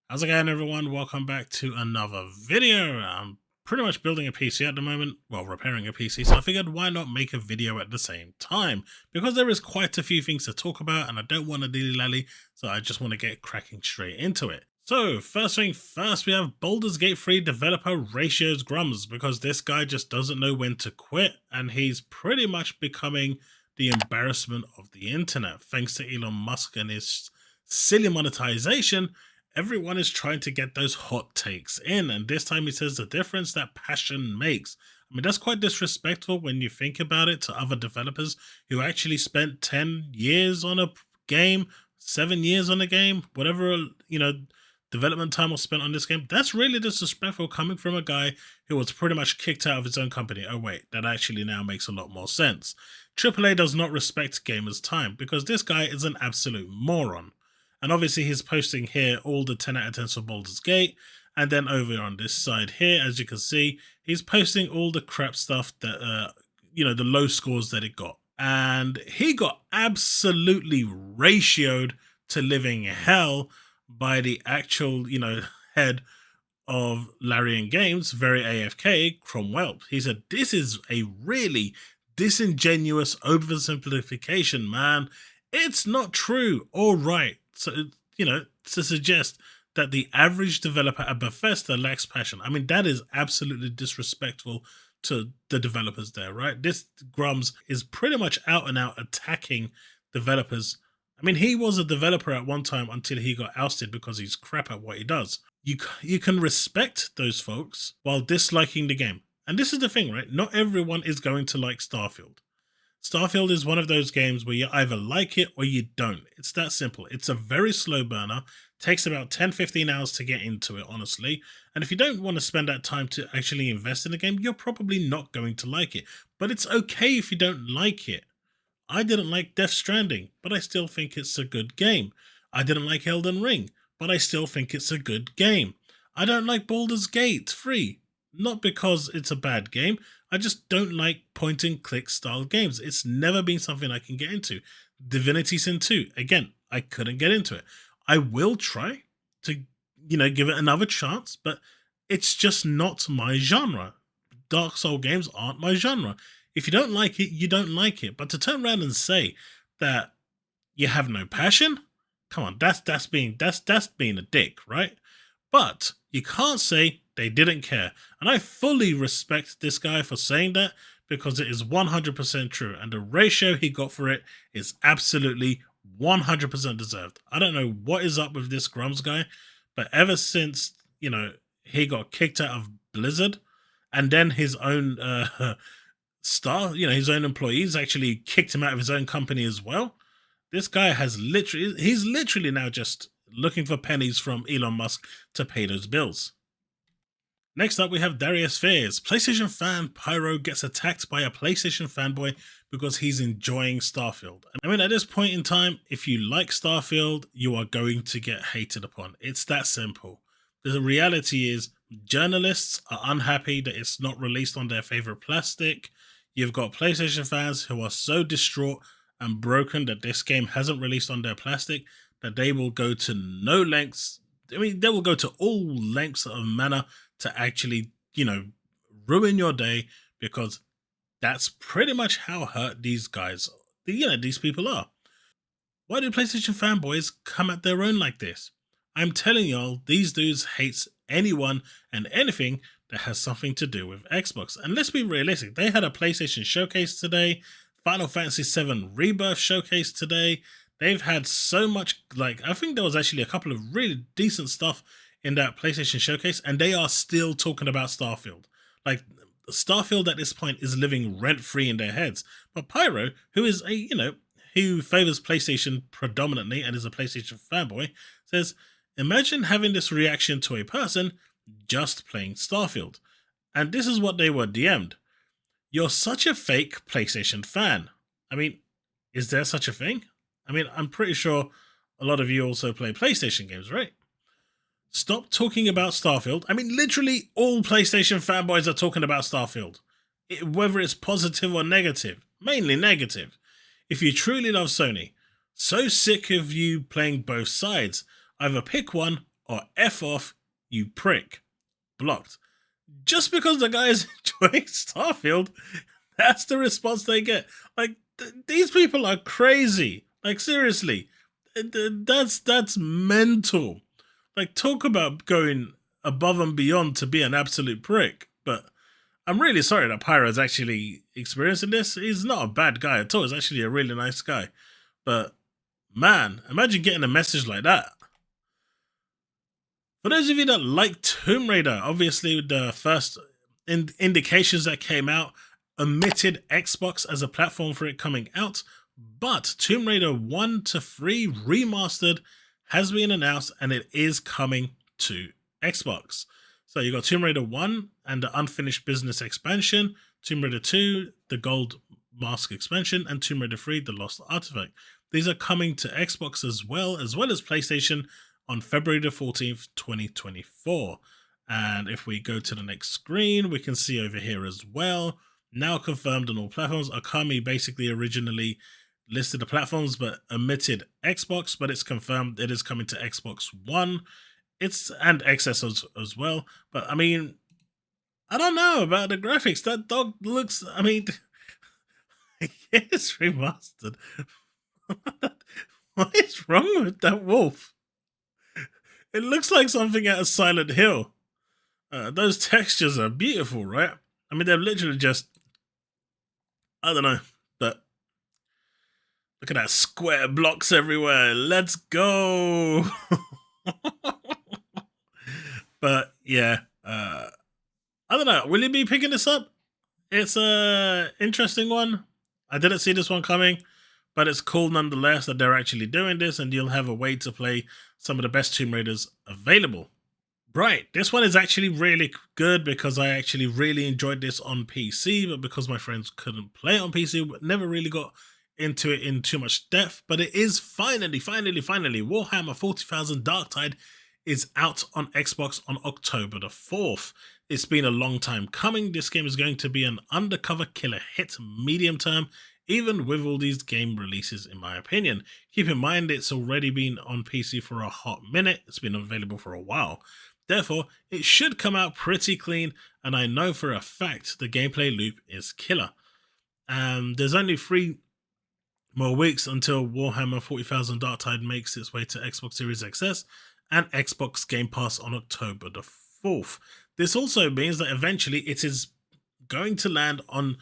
How's it going, everyone? Welcome back to another video. I'm pretty much building a PC at the moment, well, repairing a PC, so I figured why not make a video at the same time, because there is quite a few things to talk about and I don't want to dilly-lally, so I just want to get cracking straight into it. So, first thing first, we have Baldur's Gate 3 developer Ratio's Grummz, because this guy just doesn't know when to quit, and he's pretty much becoming the embarrassment of the internet. Thanks to Elon Musk and his silly monetization, everyone is trying to get those hot takes in, and this time he says the difference that passion makes. I mean, that's quite disrespectful when you think about it to other developers who actually spent 10 years on a game, 7 years on a game, whatever, development time was spent on this game. That's really disrespectful coming from a guy who was pretty much kicked out of his own company. Oh wait, that actually now makes a lot more sense. AAA does not respect gamers' time because this guy is an absolute moron. And obviously he's posting here all the 10 out of 10s for Baldur's Gate. And then over on this side here, as you can see, he's posting all the crap stuff that, the low scores that it got. And he got absolutely ratioed to living hell by the actual, head of Larian Games, very AFK, Cromwell. He said, this is a really disingenuous oversimplification, man. It's not true or right. So, to suggest that the average developer at Bethesda lacks passion. I mean, that is absolutely disrespectful to the developers there, right? This Grummz is pretty much out and out attacking developers. I mean, he was a developer at one time until he got ousted because he's crap at what he does. You can respect those folks while disliking the game. And this is the thing, right? Not everyone is going to like Starfield. Starfield is one of those games where you either like it or you don't. It's that simple. It's a very slow burner. Takes about 10-15 hours to get into it, honestly. And if you don't want to spend that time to actually invest in the game, you're probably not going to like it. But it's okay if you don't like it. I didn't like Death Stranding, but I still think it's a good game. I didn't like Elden Ring, but I still think it's a good game. I don't like Baldur's Gate 3, not because it's a bad game. I just don't like point and click style games. It's never been something I can get into. Divinity Sin 2, again, I couldn't get into it. I will try to, give it another chance, but it's just not my genre. Dark Soul games aren't my genre. If you don't like it, you don't like it. But to turn around and say that you have no passion, come on, that's being a dick, right? But you can't say they didn't care. And I fully respect this guy for saying that because it is 100% true. And the ratio he got for it is absolutely 100% deserved. I don't know what is up with this Grummz guy, but ever since, he got kicked out of Blizzard and then his own his own employees actually kicked him out of his own company as well. This guy he's literally now just looking for pennies from Elon Musk to pay those bills. Next up, we have Darius Fears. PlayStation fan Pyro gets attacked by a PlayStation fanboy because he's enjoying Starfield. I mean, at this point in time, if you like Starfield, you are going to get hated upon. It's that simple. The reality is, journalists are unhappy that it's not released on their favorite plastic. You've got PlayStation fans who are so distraught and broken that this game hasn't released on their plastic that they will go to no lengths. I mean, they will go to all lengths of manner to actually, ruin your day, because that's pretty much how hurt these guys, these people are. Why do PlayStation fanboys come at their own like this? I'm telling y'all, these dudes hates anyone and anything that has something to do with Xbox. And let's be realistic, they had a PlayStation showcase today, Final Fantasy VII Rebirth showcase today. They've had so much, I think there was actually a couple of really decent stuff in that PlayStation showcase, and they are still talking about Starfield. Starfield at this point is living rent-free in their heads. But Pyro, who is who favors PlayStation predominantly and is a PlayStation fanboy, says, imagine having this reaction to a person just playing Starfield. And this is what they were DM'd. You're such a fake PlayStation fan. I mean, is there such a thing? I mean, I'm pretty sure a lot of you also play PlayStation games, right? Stop talking about Starfield. I mean, literally all PlayStation fanboys are talking about Starfield. Whether it's positive or negative. Mainly negative. If you truly love Sony, so sick of you playing both sides. Either pick one or F off, you prick. Blocked. Just because the guy is enjoying Starfield, that's the response they get. Like, these people are crazy. Like, seriously. That's mental. Like, talk about going above and beyond to be an absolute prick. But I'm really sorry that Pyro's actually experiencing this. He's not a bad guy at all. He's actually a really nice guy. But, man, imagine getting a message like that. For those of you that like Tomb Raider, obviously the first indications that came out omitted Xbox as a platform for it coming out, but Tomb Raider 1 to 3 Remastered has been announced and it is coming to Xbox. So you got Tomb Raider 1 and the Unfinished Business expansion, Tomb Raider 2, the Gold Mask expansion, and Tomb Raider 3, the Lost Artifact. These are coming to Xbox as well as PlayStation on February the 14th, 2024. And if we go to the next screen, we can see over here as well, now confirmed on all platforms. Akami basically originally listed the platforms but omitted Xbox, but it's confirmed it is coming to Xbox One. And XS as well. But I mean, I don't know about the graphics. That dog looks, I mean, it's remastered. What is wrong with that wolf? It looks like something out of Silent Hill. Those textures are beautiful, right? I mean, they're literally just, I don't know, but look at that, square blocks everywhere. Let's go. But yeah, I don't know. Will you be picking this up? It's a interesting one. I didn't see this one coming, but it's cool nonetheless that they're actually doing this, and you'll have a way to play some of the best Tomb Raiders available. Right, this one is actually really good because I actually really enjoyed this on PC, but because my friends couldn't play it on PC, never really got into it in too much depth. But it is finally, Warhammer 40,000 Darktide is out on Xbox on October the 4th. It's been a long time coming. This game is going to be an undercover killer hit medium term, even with all these game releases, in my opinion. Keep in mind, it's already been on PC for a hot minute. It's been available for a while. Therefore, it should come out pretty clean, and I know for a fact the gameplay loop is killer. There's only 3 more weeks until Warhammer 40,000 Darktide makes its way to Xbox Series XS and Xbox Game Pass on October the 4th. This also means that eventually it is going to land on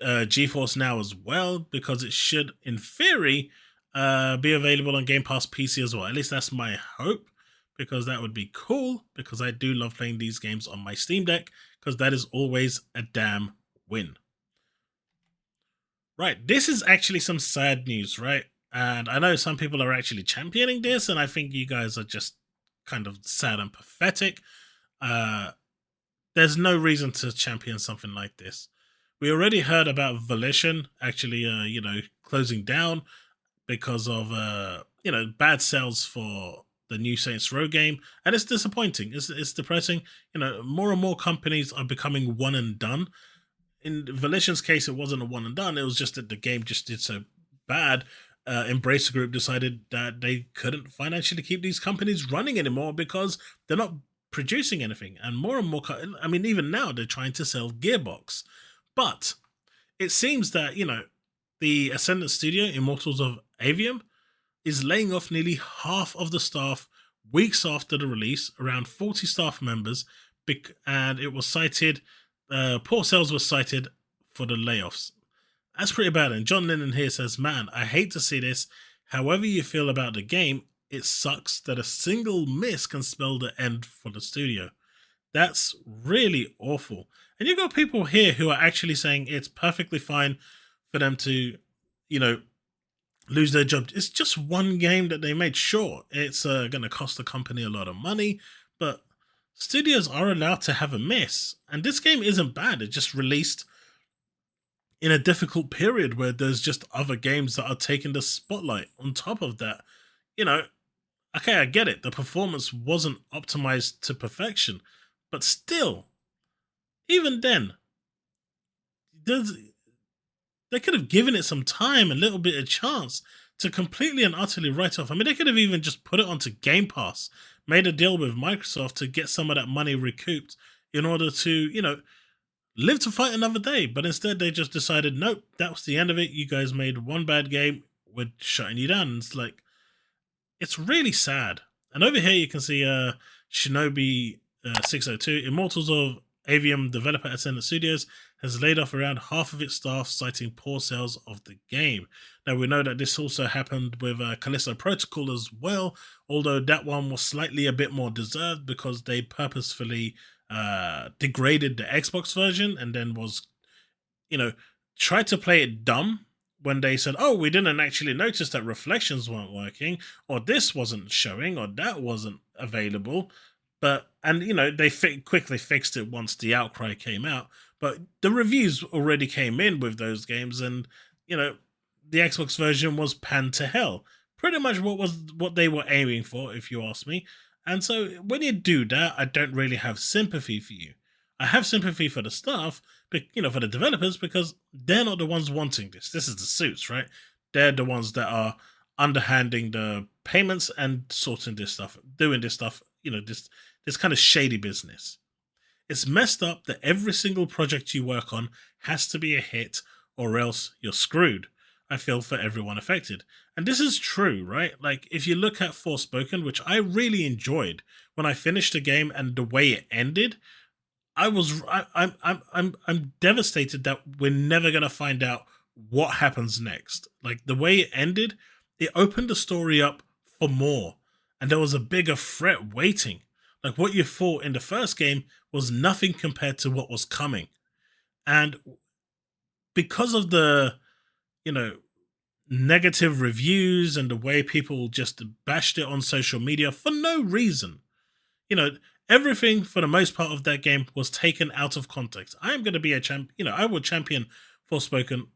GeForce Now as well, because it should, in theory, be available on Game Pass PC as well. At least that's my hope, because that would be cool, because I do love playing these games on my Steam Deck, because that is always a damn win. Right, this is actually some sad news, right? And I know some people are actually championing this, and I think you guys are just kind of sad and pathetic. There's no reason to champion something like this. We already heard about Volition actually, closing down because of, bad sales for the new Saints Row game, and it's disappointing. It's depressing. More and more companies are becoming one and done. In Volition's case, it wasn't a one and done. It was just that the game just did so bad. Embracer Group decided that they couldn't financially keep these companies running anymore because they're not producing anything. And more, even now they're trying to sell Gearbox. But it seems that, the Ascendant Studio, Immortals of Aveum, is laying off nearly half of the staff weeks after the release, around 40 staff members, and it was cited, poor sales was cited for the layoffs. That's pretty bad. And John Lennon here says, "Man, I hate to see this. However you feel about the game, it sucks that a single miss can spell the end for the studio." That's really awful. And you've got people here who are actually saying it's perfectly fine for them to, lose their job. It's just one game that they made. Sure, it's going to cost the company a lot of money, but studios are allowed to have a miss. And this game isn't bad. It just released in a difficult period where there's just other games that are taking the spotlight. On top of that, okay, I get it. The performance wasn't optimized to perfection, but still, even then, they could have given it some time, a little bit of chance to completely and utterly write off. I mean, they could have even just put it onto Game Pass, made a deal with Microsoft to get some of that money recouped in order to, live to fight another day. But instead, they just decided, nope, that was the end of it. You guys made one bad game. We're shutting you down. And it's like, it's really sad. And over here, you can see Shinobi 602, Immortals of Aveum developer Ascendant Studios, has laid off around half of its staff, citing poor sales of the game. Now, we know that this also happened with Callisto Protocol as well, although that one was slightly a bit more deserved because they purposefully degraded the Xbox version and then tried to play it dumb when they said, oh, we didn't actually notice that reflections weren't working, or this wasn't showing, or that wasn't available. They quickly fixed it once the outcry came out. But the reviews already came in with those games, and the Xbox version was panned to hell. Pretty much what they were aiming for, if you ask me. And so when you do that, I don't really have sympathy for you. I have sympathy for the staff, but for the developers, because they're not the ones wanting this. This is the suits, right? They're the ones that are underhanding the payments and sorting this stuff, doing this stuff, this kind of shady business. It's messed up that every single project you work on has to be a hit or else you're screwed. I feel for everyone affected. And this is true, right? Like, if you look at Forspoken, which I really enjoyed when I finished the game and the way it ended, I'm devastated that we're never going to find out what happens next. Like, the way it ended, it opened the story up for more, and there was a bigger threat waiting. Like, what you fought in the first game was nothing compared to what was coming. And because of the, negative reviews and the way people just bashed it on social media for no reason, everything for the most part of that game was taken out of context. I am going to be a champion, I will champion Forspoken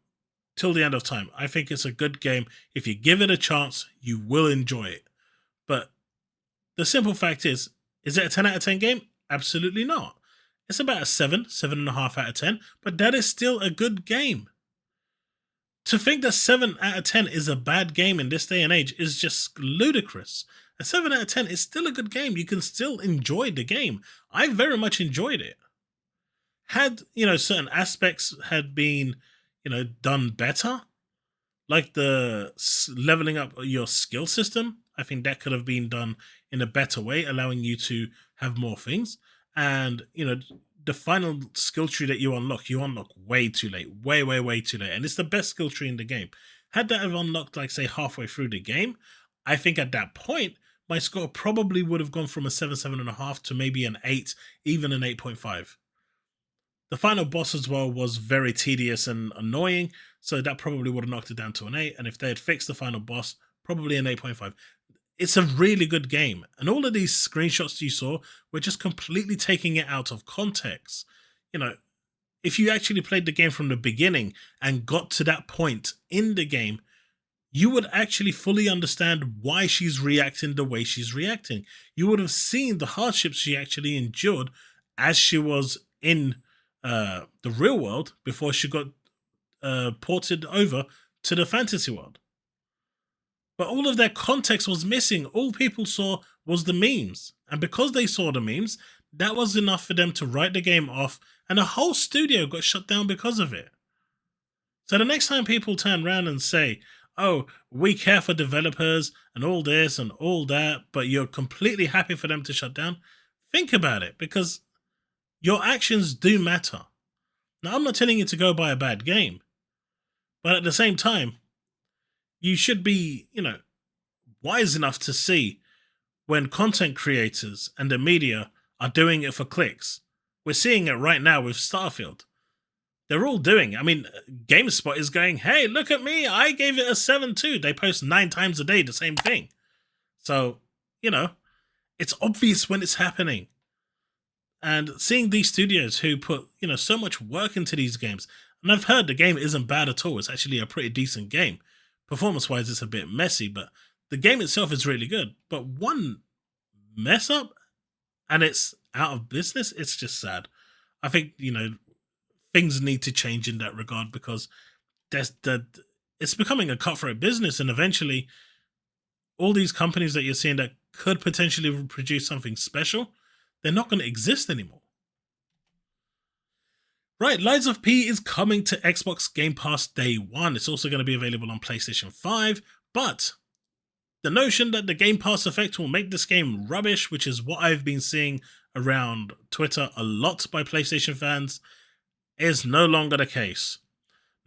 till the end of time. I think it's a good game. If you give it a chance, you will enjoy it. But the simple fact is it a 10 out of 10 game? Absolutely not. It's about a 7.5 out of 10, but that is still a good game. To think that 7 out of 10 is a bad game in this day and age is just ludicrous. A 7 out of 10 is still a good game. You can still enjoy the game. I very much enjoyed it. Had, certain aspects had been, done better, like the leveling up your skill system, I think that could have been done in a better way, allowing you to have more things. And, the final skill tree that you unlock way too late. Way too late. And it's the best skill tree in the game. Had that have unlocked, like, say, halfway through the game, I think at that point, my score probably would have gone from a 7.5 to maybe an 8, even an 8.5. The final boss as well was very tedious and annoying, so that probably would have knocked it down to an 8. And if they had fixed the final boss, probably an 8.5. It's a really good game. And all of these screenshots you saw were just completely taking it out of context. If you actually played the game from the beginning and got to that point in the game, you would actually fully understand why she's reacting the way she's reacting. You would have seen the hardships she actually endured as she was in the real world before she got ported over to the fantasy world. But all of that context was missing. All people saw was the memes. And because they saw the memes, that was enough for them to write the game off, and the whole studio got shut down because of it. So the next time people turn around and say, oh, we care for developers and all this and all that, but you're completely happy for them to shut down, think about it, because your actions do matter. Now, I'm not telling you to go buy a bad game, but at the same time, you should be, wise enough to see when content creators and the media are doing it for clicks. We're seeing it right now with Starfield. They're all doing it. I mean, GameSpot is going, hey, look at me, I gave it a 7 too. They post 9 times a day the same thing. So, it's obvious when it's happening. And seeing these studios who put, so much work into these games, and I've heard the game isn't bad at all. It's actually a pretty decent game. Performance-wise, it's a bit messy, but the game itself is really good. But one mess up, and it's out of business, it's just sad. I think, things need to change in that regard, because it's it's becoming a cutthroat business, and eventually all these companies that you're seeing that could potentially produce something special, they're not going to exist anymore. Right, Lies of P is coming to Xbox Game Pass day one. It's also going to be available on PlayStation 5, but the notion that the Game Pass effect will make this game rubbish, which is what I've been seeing around Twitter a lot by PlayStation fans, is no longer the case.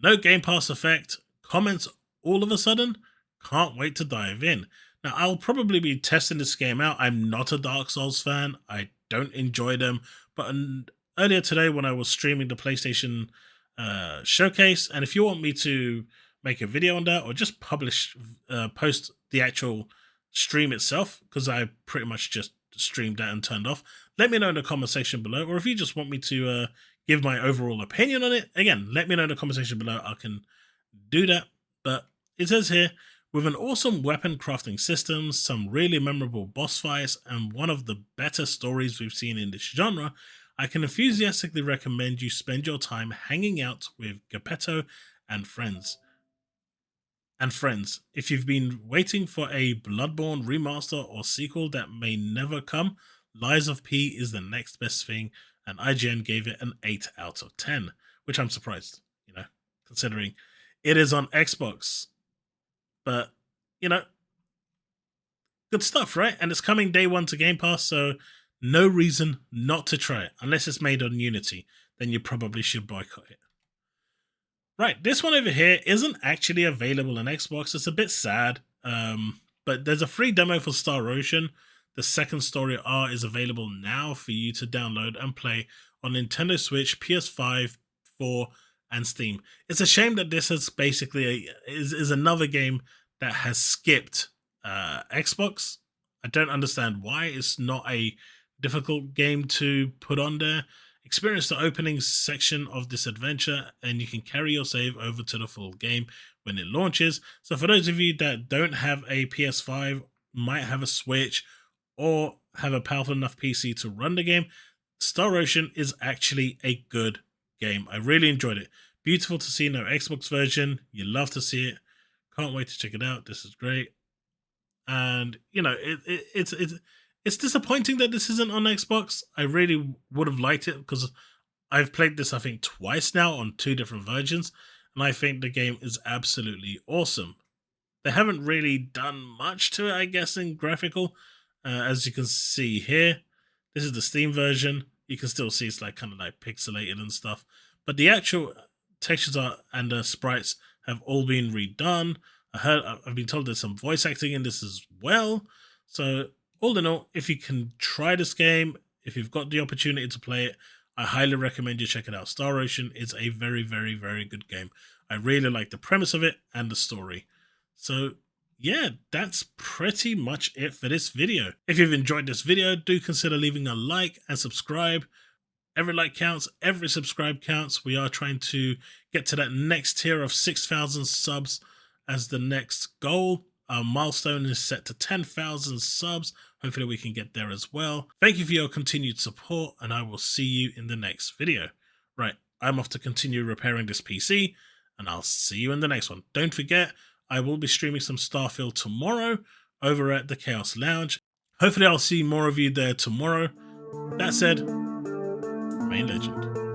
No Game Pass effect, comments all of a sudden, can't wait to dive in. Now, I'll probably be testing this game out. I'm not a Dark Souls fan. I don't enjoy them. But earlier today when I was streaming the PlayStation showcase, and if you want me to make a video on that or just post the actual stream itself, because I pretty much just streamed that and turned off, let me know in the comment section below. Or if you just want me to give my overall opinion on it, again, let me know in the comment section below. I can do that. But it says here, with an awesome weapon crafting system, some really memorable boss fights, and one of the better stories we've seen in this genre, I can enthusiastically recommend you spend your time hanging out with Geppetto and friends. If you've been waiting for a Bloodborne remaster or sequel that may never come, Lies of P is the next best thing, and IGN gave it an 8 out of 10, which I'm surprised, considering it is on Xbox. But, good stuff, right? And it's coming day one to Game Pass, so no reason not to try it, unless it's made on Unity. Then you probably should boycott it. Right, this one over here isn't actually available on Xbox. It's a bit sad, but there's a free demo for Star Ocean. The second story R is available now for you to download and play on Nintendo Switch, PS5, 4, and Steam. It's a shame that this is basically is another game that has skipped Xbox. I don't understand why. It's not a difficult game to put on there. Experience the opening section of this adventure, and you can carry your save over to the full game when it launches. So for those of you that don't have a PS5, might have a Switch, or have a powerful enough PC to run the game, Star Ocean is actually a good game. I really enjoyed it. Beautiful to see no Xbox version. You love to see it. Can't wait to check it out. This is great. And it's disappointing that this isn't on Xbox. I really would have liked it because I've played this, I think, twice now on 2 different versions, and I think the game is absolutely awesome. They haven't really done much to it, I guess, in graphical. As you can see here, this is the Steam version. You can still see it's kind of pixelated and stuff, but the actual textures and the sprites have all been redone. I've been told there's some voice acting in this as well. So all in all, if you can try this game, if you've got the opportunity to play it, I highly recommend you check it out. Star Ocean is a very, very, very good game. I really like the premise of it and the story. So yeah, that's pretty much it for this video. If you've enjoyed this video, do consider leaving a like and subscribe. Every like counts, every subscribe counts. We are trying to get to that next tier of 6,000 subs as the next goal. Our milestone is set to 10,000 subs. Hopefully we can get there as well. Thank you for your continued support, and I will see you in the next video. Right, I'm off to continue repairing this PC, and I'll see you in the next one. Don't forget, I will be streaming some Starfield tomorrow over at TheChaosLounge. Hopefully I'll see more of you there tomorrow. That said, remain legend.